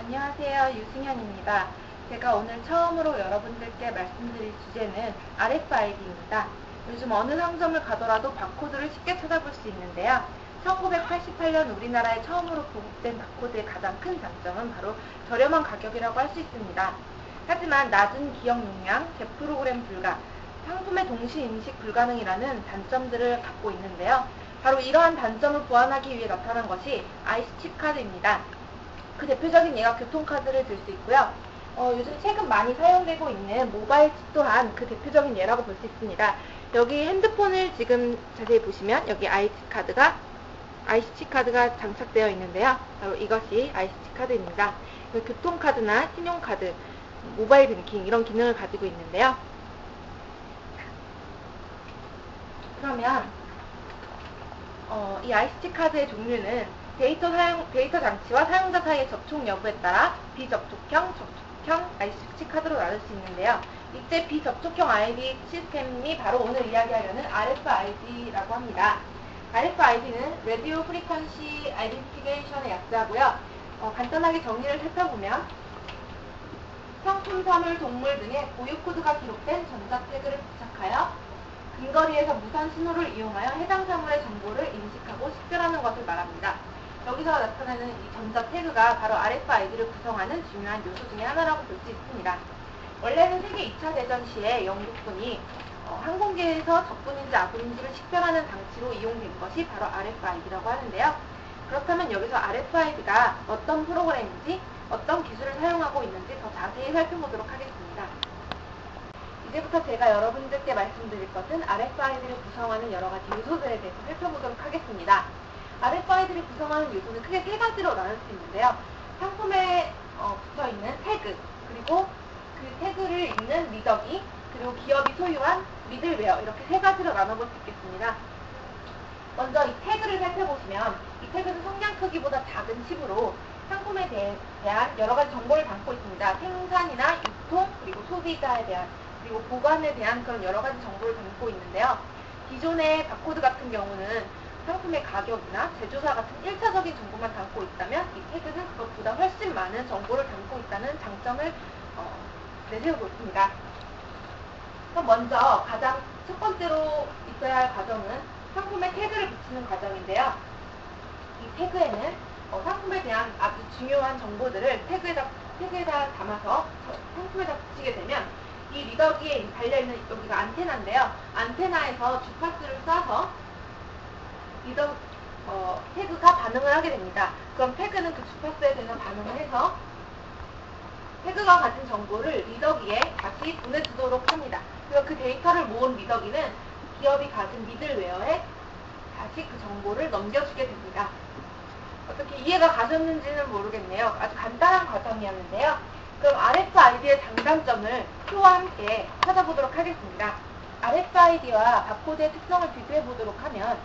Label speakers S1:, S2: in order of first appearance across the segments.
S1: 안녕하세요. 유승현입니다. 제가 오늘 처음으로 여러분들께 말씀드릴 주제는 RFID입니다. 요즘 어느 상점을 가더라도 바코드를 쉽게 찾아볼 수 있는데요. 1988년 우리나라에 처음으로 보급된 바코드의 가장 큰 장점은 바로 저렴한 가격이라고 할 수 있습니다. 하지만 낮은 기억 용량, 재프로그램 불가, 상품의 동시 인식 불가능이라는 단점들을 갖고 있는데요. 바로 이러한 단점을 보완하기 위해 나타난 것이 IC칩 카드입니다. 그 대표적인 예가 교통카드를 들 수 있고요. 요즘 최근 많이 사용되고 있는 모바일 칩 또한 그 대표적인 예라고 볼 수 있습니다. 여기 핸드폰을 지금 자세히 보시면 여기 IC칩 카드가 장착되어 있는데요. 바로 이것이 IC칩 카드입니다. 교통카드나 신용카드, 모바일 뱅킹 이런 기능을 가지고 있는데요. 그러면 이 IC칩 카드의 종류는 데이터 장치와 사용자 사이의 접촉 여부에 따라 비접촉형, 접촉형 IC칩 카드로 나눌 수 있는데요. 이때 비접촉형 ID 시스템이 바로 오늘 이야기하려는 RFID라고 합니다. RFID는 Radio Frequency Identification의 약자고요. 간단하게 정의를 살펴보면 상품, 사물, 동물 등의 고유 코드가 기록된 전자 태그를 부착하여 근거리에서 무선 신호를 이용하여 해당 사물의 정보를 인식하고 식별하는 것을 말합니다. 여기서 나타나는 이 전자 태그가 바로 RFID를 구성하는 중요한 요소 중에 하나라고 볼 수 있습니다. 원래는 세계 2차 대전 시에 영국군이 항공기에서 적군인지 아군인지를 식별하는 장치로 이용된 것이 바로 RFID라고 하는데요. 그렇다면 여기서 RFID가 어떤 프로그램인지 어떤 기술을 사용하고 있는지 더 자세히 살펴보도록 하겠습니다. 이제부터 제가 여러분들께 말씀드릴 것은 RFID를 구성하는 여러 가지 요소들에 대해서 살펴보도록 하겠습니다. RFID를 구성하는 요소는 크게 세 가지로 나눌 수 있는데요. 상품에 붙어있는 태그, 그리고 그 태그를 읽는 리더기, 그리고 기업이 소유한 미들웨어, 이렇게 세 가지로 나눠볼 수 있겠습니다. 먼저 이 태그를 살펴보시면 이 태그는 성냥 크기보다 작은 칩으로 상품에 대한 여러 가지 정보를 담고 있습니다. 생산이나 유통, 그리고 소비자에 대한, 그리고 보관에 대한 그런 여러 가지 정보를 담고 있는데요. 기존의 바코드 같은 경우는 상품의 가격이나 제조사 같은 1차적인 정보만 담고 있다면 이 태그는 그것보다 훨씬 많은 정보를 담고 있다는 장점을 내세우고 있습니다. 그럼 먼저 가장 첫 번째로 있어야 할 과정은 상품에 태그를 붙이는 과정인데요. 이 태그에는 상품에 대한 아주 중요한 정보들을 태그에다 담아서 상품에다 붙이게 되면 이 리더기에 달려있는 여기가 안테나인데요. 안테나에서 주파수를 쏴서 태그가 반응을 하게 됩니다. 그럼 태그는 그 주파수에 대한 반응을 해서 태그가 가진 정보를 리더기에 다시 보내주도록 합니다. 그래서 그 데이터를 모은 리더기는 기업이 가진 미들웨어에 다시 그 정보를 넘겨주게 됩니다. 어떻게 이해가 가셨는지는 모르겠네요. 아주 간단한 과정이었는데요. 그럼 RFID의 장단점을 표와 함께 찾아보도록 하겠습니다. RFID와 바코드의 특성을 비교해보도록 하면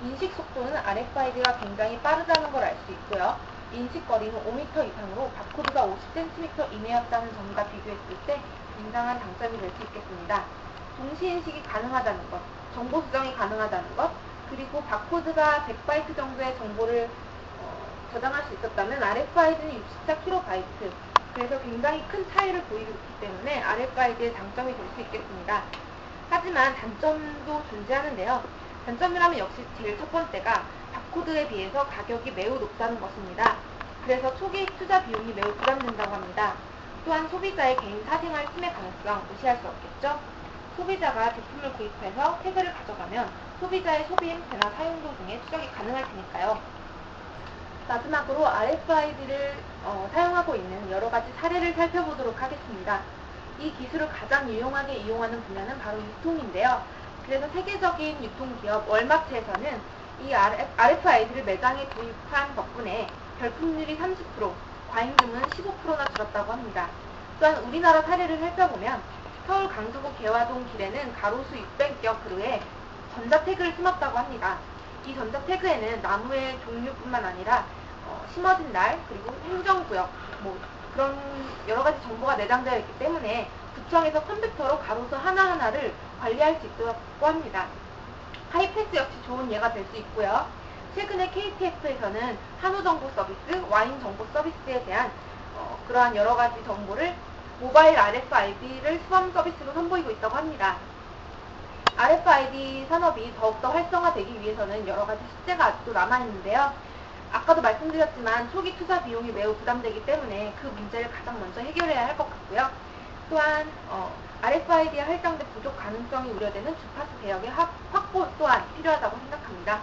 S1: 인식 속도는 RFID가 굉장히 빠르다는 걸 알 수 있고요. 인식 거리는 5m 이상으로 바코드가 50cm 이내였다는 점과 비교했을 때 굉장한 장점이 될 수 있겠습니다. 동시 인식이 가능하다는 것, 정보 수정이 가능하다는 것, 그리고 바코드가 100바이트 정도의 정보를 저장할 수 있었다면 RFID는 64KB, 그래서 굉장히 큰 차이를 보이기 때문에 RFID의 장점이 될 수 있겠습니다. 하지만 단점도 존재하는데요. 단점이라면 역시 제일 첫 번째가 바코드에 비해서 가격이 매우 높다는 것입니다. 그래서 초기 투자 비용이 매우 부담된다고 합니다. 또한 소비자의 개인 사생활 침해 가능성 무시할 수 없겠죠. 소비자가 제품을 구입해서 태그를 가져가면 소비자의 소비 행태나 사용도 등의 추적이 가능할 테니까요. 마지막으로 RFID를 사용하고 있는 여러 가지 사례를 살펴보도록 하겠습니다. 이 기술을 가장 유용하게 이용하는 분야는 바로 유통인데요. 그래서 세계적인 유통기업 월마트에서는 이 RFID를 매장에 도입한 덕분에 별품률이 30%, 과잉 주문은 15%나 줄었다고 합니다. 또한 우리나라 사례를 살펴보면 서울 강서구 개화동 길에는 가로수 600여 그루에 전자태그를 심었다고 합니다. 이 전자태그에는 나무의 종류뿐만 아니라 심어진 날, 그리고 행정구역, 그런 여러 가지 정보가 내장되어 있기 때문에 구청에서 컴퓨터로 가로수 하나하나를 관리할 수 있다고 합니다. 하이패스 역시 좋은 예가 될 수 있고요. 최근에 KTX에서는 한우 정보 서비스, 와인 정보 서비스에 대한 그러한 여러 가지 정보를 모바일 RFID를 수험 서비스로 선보이고 있다고 합니다. RFID 산업이 더욱더 활성화되기 위해서는 여러 가지 숙제가 아직도 남아있는데요. 아까도 말씀드렸지만 초기 투자 비용이 매우 부담되기 때문에 그 문제를 가장 먼저 해결해야 할 것 같고요. 또한 RFID에 할당된 부족 가능성이 우려되는 주파수 대역의 확보 또한 필요하다고 생각합니다.